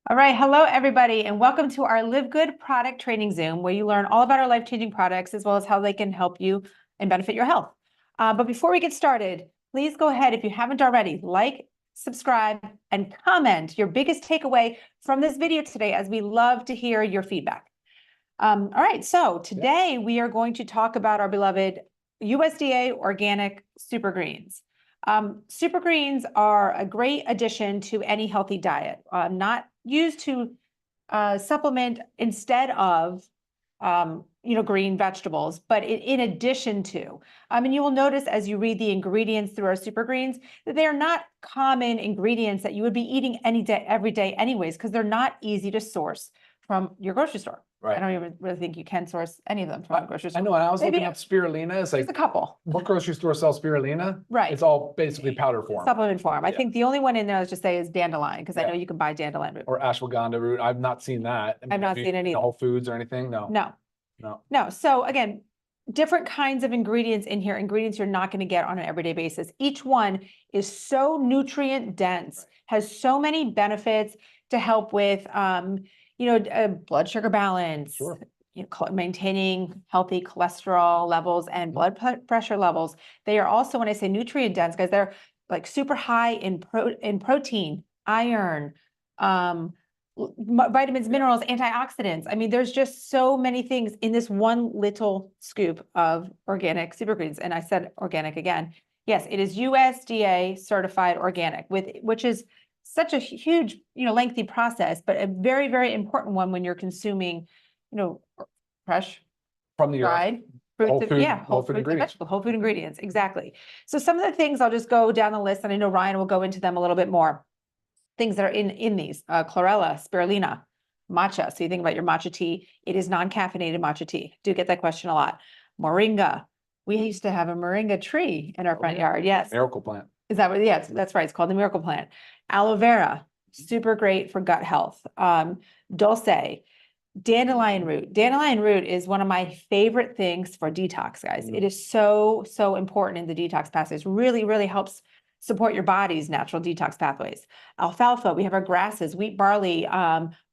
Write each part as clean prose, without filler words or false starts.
All right, hello everybody, and welcome to our LiveGood product training Zoom, where you learn all about our life-changing products as well as how they can help you and benefit your health. But before we get started, please go ahead, if you haven't already, like, subscribe, and comment your biggest takeaway from this video today, as we love to hear your feedback. All right, so today we are going to talk about our beloved USDA organic super greens. Super greens are a great addition to any healthy diet, not used to supplement instead of green vegetables, but in addition to. And you will notice as you read the ingredients through our super greens that they are not common ingredients that you would be eating any day, every day anyways, because they're not easy to source from your grocery store. Right. I don't even really think you can source any of them from a grocery store. I know, and I was Maybe looking up spirulina. It's there's like, a couple. what grocery store sells spirulina? Right. It's all basically powder form. Supplement form. I Yeah. think the only one in there, let's just say, is dandelion, because I Yeah. know you can buy dandelion root. Or ashwagandha root. I've not seen that. I've not Have you seen it in either. Whole Foods or anything? No. No. So again, different kinds of ingredients in here, ingredients you're not going to get on an everyday basis. Each one is so nutrient dense, Right. has so many benefits to help with, blood sugar balance. Sure. Maintaining healthy cholesterol levels and blood pressure levels. They are also, when I say nutrient dense, guys, they're like super high in protein, iron, vitamins, minerals, antioxidants. I mean, there's just so many things in this one little scoop of organic super greens. And I said organic again. Yes, it is USDA certified organic, which is such a huge, lengthy process, but a very, very important one when you're consuming, fresh, From the dried fruits, whole food, whole fruits and ingredients. vegetables, whole food ingredients, exactly. So some of the things, I'll just go down the list, and I know Ryan will go into them a little bit more. Things that are in these, chlorella, spirulina, matcha. So you think about your matcha tea, it is non-caffeinated matcha tea. Do get that question a lot. Moringa. We used to have a moringa tree in our front yard. Yes. Miracle plant. Is that what? Yes, that's right. It's called the miracle plant. Aloe vera, super great for gut health. Dulce, dandelion root. Dandelion root is one of my favorite things for detox, guys. It is so, so important in the detox pathways. Really, really helps support your body's natural detox pathways. Alfalfa, we have our grasses, wheat, barley,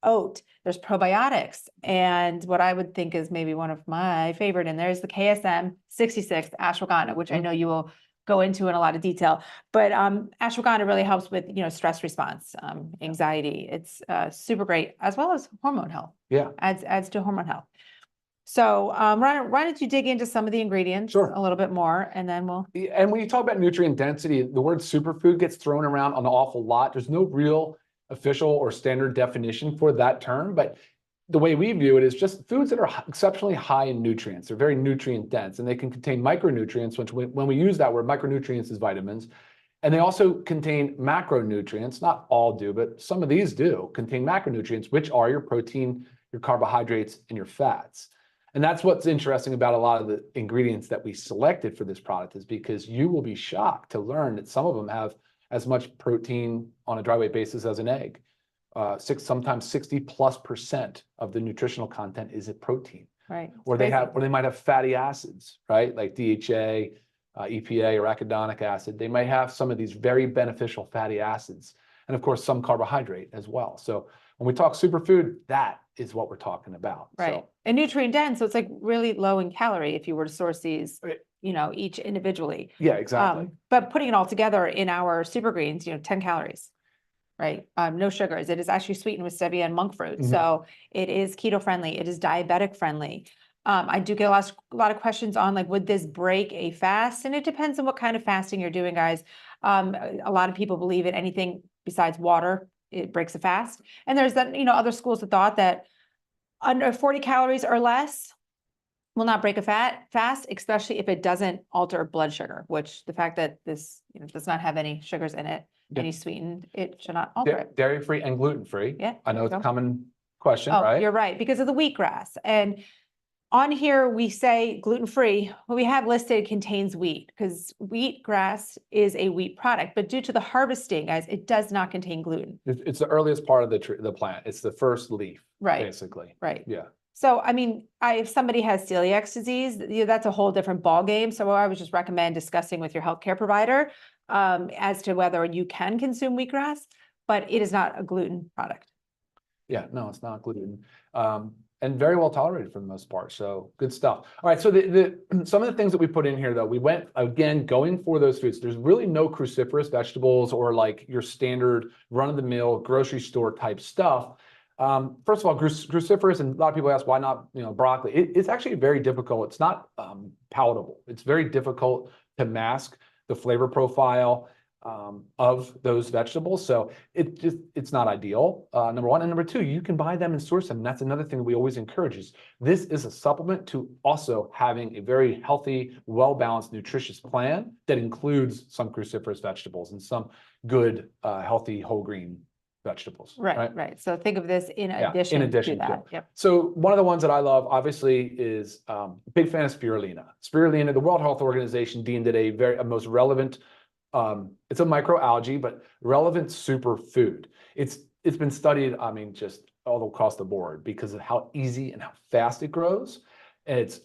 oat. There's probiotics. And what I would think is maybe one of my favorite in there is the KSM 66 ashwagandha, which I know you will go into in a lot of detail, but ashwagandha really helps with stress response, anxiety. It's super great, as well as hormone health. Yeah, adds to hormone health. So Ryan, why don't you dig into some of the ingredients a little bit more, and then we'll. And when you talk about nutrient density, the word superfood gets thrown around an awful lot. There's no real official or standard definition for that term, but the way we view it is just foods that are exceptionally high in nutrients. They're very nutrient dense, and they can contain micronutrients, which when we use that word, micronutrients is vitamins. And they also contain macronutrients. Not all do, but some of these do contain macronutrients, which are your protein, your carbohydrates, and your fats. And that's what's interesting about a lot of the ingredients that we selected for this product, is because you will be shocked to learn that some of them have as much protein on a dry weight basis as an egg. Sometimes 60+% of the nutritional content is a protein. Right. Or they might have fatty acids, right? Like DHA, EPA, or arachidonic acid. They might have some of these very beneficial fatty acids, and of course some carbohydrate as well. So when we talk superfood, that is what we're talking about. Right. So, and nutrient dense, so it's like really low in calorie if you were to source these, each individually. yeah, exactly. But putting it all together in our super greens, 10 calories. Right. No sugars. It is actually sweetened with stevia and monk fruit. So it is keto friendly. It is diabetic friendly. I do get a lot of questions on, like, would this break a fast? And it depends on what kind of fasting you're doing, guys. A lot of people believe that anything besides water, it breaks a fast. And there's that, other schools of thought that under 40 calories or less will not break a fast, especially if it doesn't alter blood sugar, which the fact that this does not have any sugars in it, any sweetened, it should not alter it. Dairy-free and gluten-free. Yeah, I know it's a common question, right? You're right, because of the wheatgrass. And on here, we say gluten-free. What we have listed contains wheat, because wheatgrass is a wheat product. But due to the harvesting, guys, it does not contain gluten. It's the earliest part of the plant. It's the first leaf, basically. Right. Yeah. So, I mean, if somebody has celiac disease, that's a whole different ballgame. So I would just recommend discussing with your healthcare provider as to whether you can consume wheatgrass, but it is not a gluten product. Yeah, no, it's not gluten. And very well tolerated for the most part. So good stuff. All right. So some of the things that we put in here, though, we went again going for those foods. There's really no cruciferous vegetables or like your standard run-of-the-mill grocery store type stuff. First of all, cruciferous, and a lot of people ask why not, broccoli. It's actually very difficult. It's not palatable. It's very difficult to mask the flavor profile of those vegetables. So it's not ideal, number one. And number two, you can buy them and source them. And that's another thing that we always encourage is this is a supplement to also having a very healthy, well-balanced, nutritious plan that includes some cruciferous vegetables and some good, healthy whole green vegetables. Right. So think of this in addition to that. Yep. So one of the ones that I love, obviously, is big fan of spirulina. Spirulina, the World Health Organization deemed it a most relevant. It's a microalgae, but relevant superfood. It's been studied, I mean, just all across the board because of how easy and how fast it grows. And it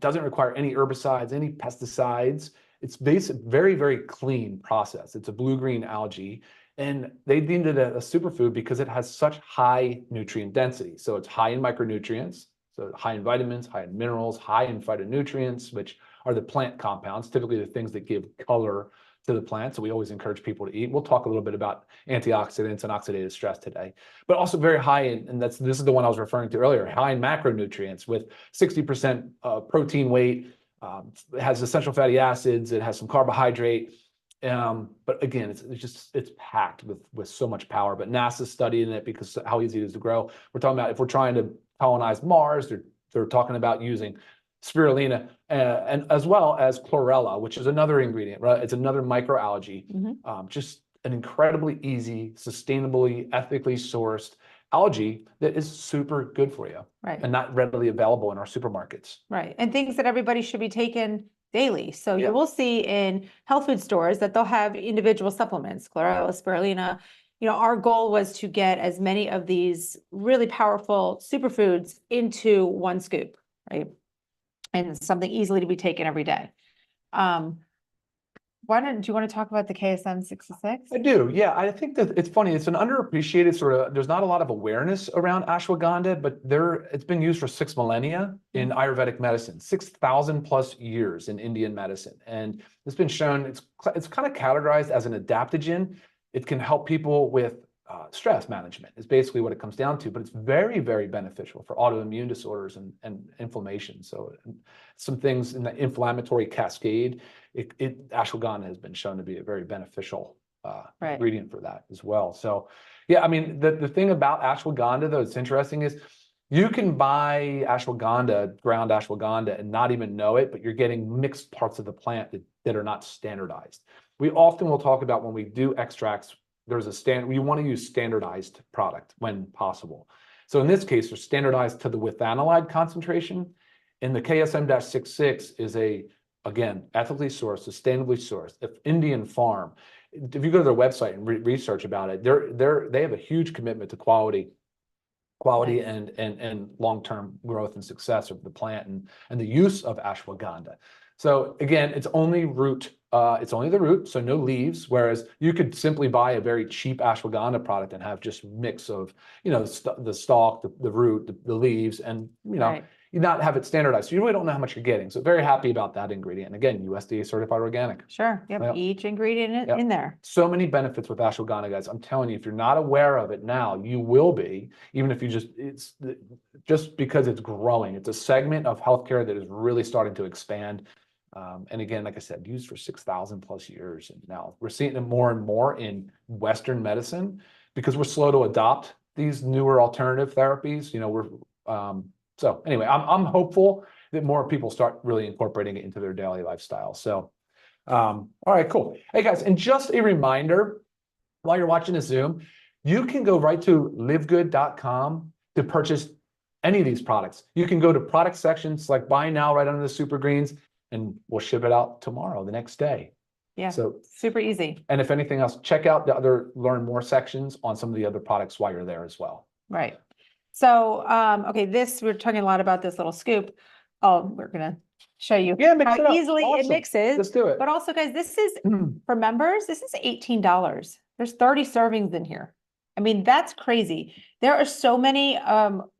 doesn't require any herbicides, any pesticides. It's very, very clean process. It's a blue-green algae. And they deemed it a superfood because it has such high nutrient density. So it's high in micronutrients, so high in vitamins, high in minerals, high in phytonutrients, which are the plant compounds, typically the things that give color to the plant. So we always encourage people to eat. We'll talk a little bit about antioxidants and oxidative stress today, but also very high in, and this is the one I was referring to earlier, high in macronutrients with 60% protein weight. It has essential fatty acids. It has some carbohydrate. But again, it's packed with so much power. But NASA's studying it because how easy it is to grow. We're talking about if we're trying to colonize Mars, they're talking about using spirulina and as well as chlorella, which is another ingredient, right? It's another microalgae. Just an incredibly easy, sustainably, ethically sourced algae that is super good for you, right? And not readily available in our supermarkets, right? And things that everybody should be taking daily. So you will see in health food stores that they'll have individual supplements, chlorella, spirulina. Our goal was to get as many of these really powerful superfoods into one scoop, right? And something easily to be taken every day. Do you want to talk about the KSM 66? I do. Yeah, I think that it's funny. It's an underappreciated there's not a lot of awareness around ashwagandha, but it's been used for 6 millennia in Ayurvedic medicine, 6,000 plus years in Indian medicine. And it's been shown, it's kind of categorized as an adaptogen. It can help people with stress management is basically what it comes down to, but it's very, very beneficial for autoimmune disorders and inflammation. So some things in the inflammatory cascade, ashwagandha has been shown to be a very beneficial ingredient for that as well. So yeah, I mean, the thing about ashwagandha, though, it's interesting is you can buy ground ashwagandha and not even know it, but you're getting mixed parts of the plant that are not standardized. We often will talk about when we do extracts, we want to use standardized product when possible. So in this case, they're standardized to the withanolide concentration, and the KSM-66 is again, ethically sourced, sustainably sourced, Indian farm. If you go to their website and research about it, they have a huge commitment to quality and long-term growth and success of the plant and the use of ashwagandha. So again, it's only root. It's only the root, so no leaves. Whereas you could simply buy a very cheap ashwagandha product and have just mix of, the stalk, the root, the leaves, and you not have it standardized. So you really don't know how much you're getting. So very happy about that ingredient. And again, USDA certified organic. Sure. Yep. Each ingredient in there. So many benefits with ashwagandha, guys. I'm telling you, if you're not aware of it now, you will be, even if it's just because it's growing. It's a segment of healthcare that is really starting to expand. And again, like I said, used for 6,000 plus years. And now we're seeing it more and more in Western medicine because we're slow to adopt these newer alternative therapies. So anyway, I'm hopeful that more people start really incorporating it into their daily lifestyle. So, all right, cool. Hey guys, and just a reminder, while you're watching this Zoom, you can go right to livegood.com to purchase any of these products. You can go to product sections, like buy now right under the super greens, and we'll ship it out tomorrow, the next day. Yeah, so super easy. And if anything else, check out the other learn more sections on some of the other products while you're there as well. Right. So, okay, we're talking a lot about this little scoop. Oh, we're going to show you how easily it mixes. Let's do it. But also, guys, this is, for members, this is $18. There's 30 servings in here. I mean, that's crazy. There are so many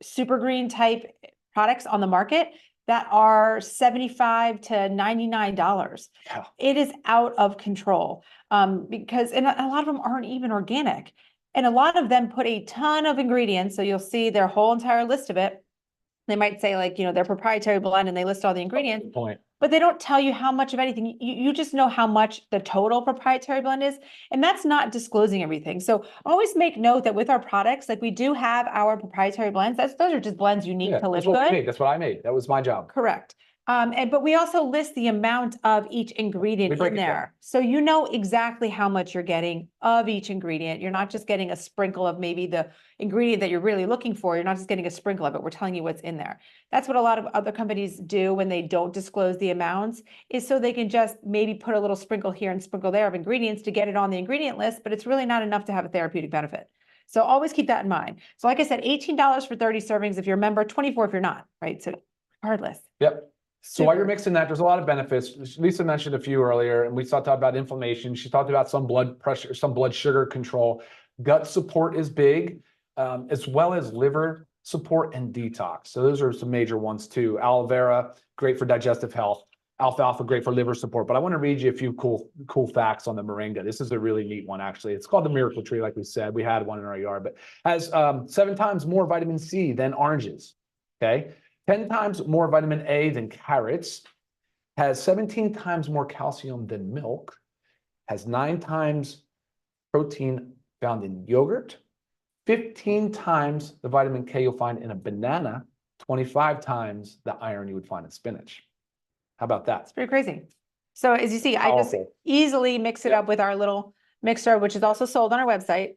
super green type products on the market that are $75 to $99. Yeah. It is out of control. Because and a lot of them aren't even organic. And a lot of them put a ton of ingredients. So you'll see their whole entire list of it. They might say like, their proprietary blend and they list all the ingredients. Good point. But they don't tell you how much of anything. You just know how much the total proprietary blend is, and that's not disclosing everything. So always make note that with our products, like we do have our proprietary blends. Those are just blends unique Yeah, to that's what we LiveGood. made. That's what I made. That was my job. Correct. But we also list the amount of each ingredient break in it down. there. So you know exactly how much you're getting of each ingredient. You're not just getting a sprinkle of maybe the ingredient that you're really looking for. You're not just getting a sprinkle of it. We're telling you what's in there. That's what a lot of other companies do when they don't disclose the amounts, is so they can just maybe put a little sprinkle here and sprinkle there of ingredients to get it on the ingredient list, but it's really not enough to have a therapeutic benefit. So always keep that in mind. So like I said, $18 for 30 servings if you're a member, 24 if you're not, right? So regardless. Yep. So while you're Super. mixing that, there's a lot of benefits. Lisa mentioned a few earlier, and we talked about inflammation. She talked about some blood pressure, some blood sugar control. Gut support is big, as well as liver support and detox. So those are some major ones too. Aloe vera, great for digestive health. Alfalfa, great for liver support. But I want to read you a few cool facts on the moringa. This is a really neat one, actually. It's called the miracle tree, like we said. We had one in our yard, but has 7 times more vitamin C than oranges. Okay. 10 times more vitamin A than carrots, has 17 times more calcium than milk, has 9 times protein found in yogurt, 15 times the vitamin K you'll find in a banana, 25 times the iron you would find in spinach. How about that? It's pretty crazy. So as you see, I just Powerful. easily mix it up with our little mixer, which is also sold on our website.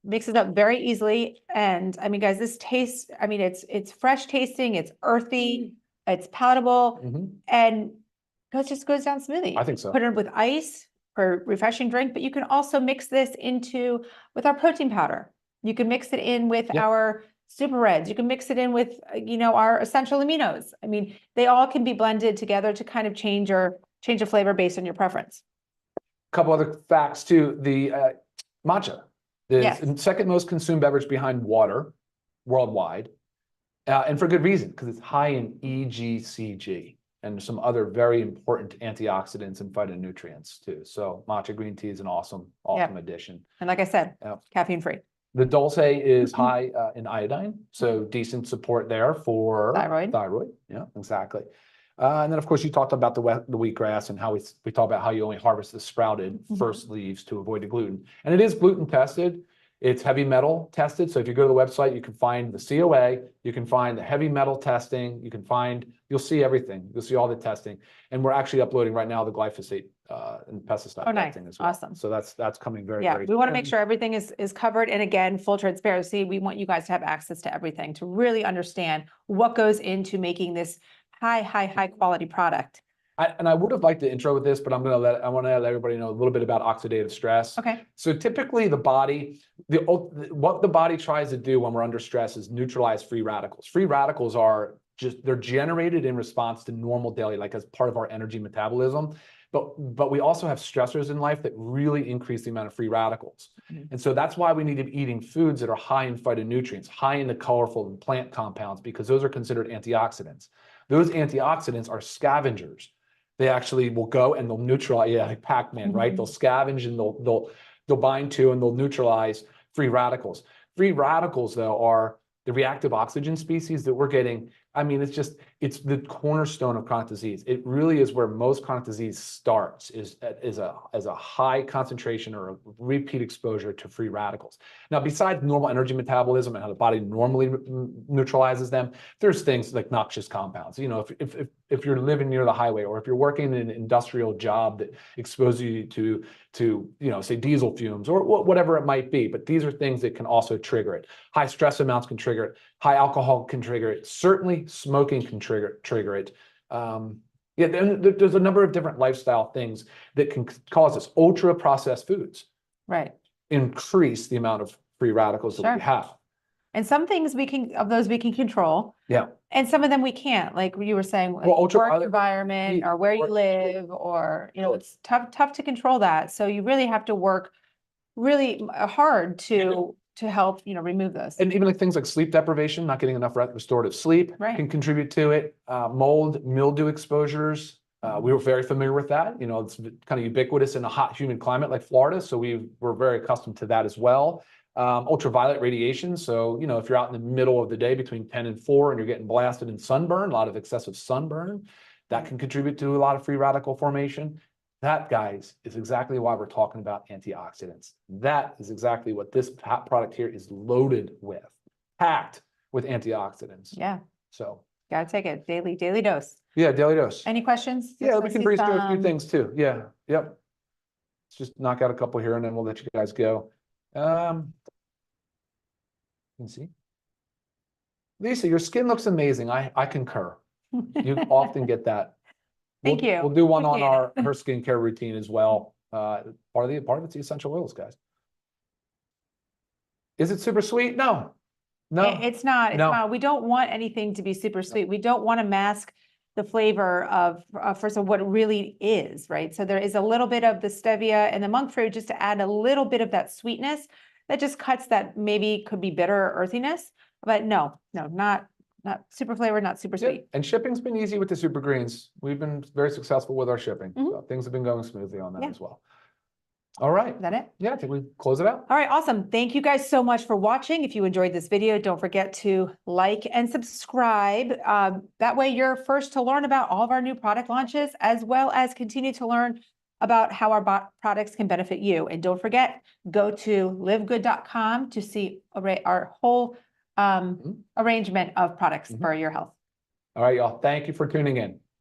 Mix it up very easily. And I mean, guys, this tastes, I mean, it's fresh tasting, it's earthy, it's palatable, and it just goes down smoothly. I think so. Put it with ice for refreshing drink, but you can also mix this with our protein powder. You can mix it in with our super reds. You can mix it in with, our essential aminos. I mean, they all can be blended together to kind of change the flavor based on your preference. A couple other facts too. The matcha. The second most consumed beverage behind water worldwide, and for good reason, because it's high in EGCG and some other very important antioxidants and phytonutrients too. So matcha green tea is an awesome addition. And like I said, caffeine free. The dulce is high in iodine, so decent support there for thyroid. Yeah, exactly. And then, of course, you talked about the wheatgrass and how we talked about how you only harvest the sprouted first leaves to avoid the gluten. And it is gluten tested. It's heavy metal tested. So if you go to the website, you can find the COA, you can find the heavy metal testing, you'll see everything. You'll see all the testing. And we're actually uploading right now the glyphosate and pesticide testing as well. Awesome. So that's coming very soon. We want to make sure everything is covered. And again, full transparency, we want you guys to have access to everything to really understand what goes into making this high quality product. I would have liked to intro with this, but I want to let everybody know a little bit about oxidative stress. Okay. So typically what the body tries to do when we're under stress is neutralize free radicals. Free radicals they're generated in response to normal daily, like as part of our energy metabolism. But we also have stressors in life that really increase the amount of free radicals. And so that's why we need to be eating foods that are high in phytonutrients, high in the colorful plant compounds, because those are considered antioxidants. Those antioxidants are scavengers. They actually will go and they'll neutralize, like Pac-Man, right? They'll scavenge and they'll bind to and they'll neutralize free radicals. Free radicals, though, are the reactive oxygen species that we're getting. I mean, it's the cornerstone of chronic disease. It really is where most chronic disease starts, is a high concentration or a repeat exposure to free radicals. Now, besides normal energy metabolism and how the body normally neutralizes them, there's things like noxious compounds. If you're living near the highway, or if you're working in an industrial job that exposes you to say diesel fumes or whatever it might be, but these are things that can also trigger it. High stress amounts can trigger it. High alcohol can trigger it. Certainly smoking can trigger it. There's a number of different lifestyle things that can cause this. Ultra processed foods increase the amount of free radicals that we have. And some things we can control. Yeah. And some of them we can't, like you were saying, like work environment or where you live, or it's tough to control that. So you really have to work really hard to help, remove those. And even like things like sleep deprivation, not getting enough restorative sleep Right. can contribute to it. Mold, mildew exposures. We were very familiar with that. It's kind of ubiquitous in a hot, humid climate like Florida. So we're very accustomed to that as well. Ultraviolet radiation. So, if you're out in the middle of the day between 10 and 4 and you're getting blasted in sunburn, a lot of excessive sunburn, that can contribute to a lot of free radical formation. That, guys, is exactly why we're talking about antioxidants. That is exactly what this product here is loaded with, packed with antioxidants. Yeah. So. Gotta take it daily dose. Yeah, daily dose. Any questions? Yeah, we can breeze through a few things too. Yeah, yep. Let's just knock out a couple here and then we'll let you guys go. You can see. Lisa, your skin looks amazing. I concur. You often get that. Thank you. We'll do one on Appreciate her skincare routine as well. Part of it's the essential oils, guys. Is it super sweet? No. It's not. It's No. not. We don't want anything to be super sweet. We don't want to mask the flavor of first of what it really is, right? So there is a little bit of the stevia and the monk fruit just to add a little bit of that sweetness that just cuts that maybe could be bitter or earthiness. But no, not super flavored, not super Yeah. sweet. And shipping's been easy with the super greens. We've been very successful with our shipping. So things have been going smoothly on that as well. All right. Is that it? Yeah, I think we close it out. All right, awesome. Thank you guys so much for watching. If you enjoyed this video, don't forget to like and subscribe. That way you're first to learn about all of our new product launches, as well as continue to learn about how our products can benefit you. And don't forget, go to livegood.com to see our whole arrangement of products for your health. All right, y'all. Thank you for tuning in.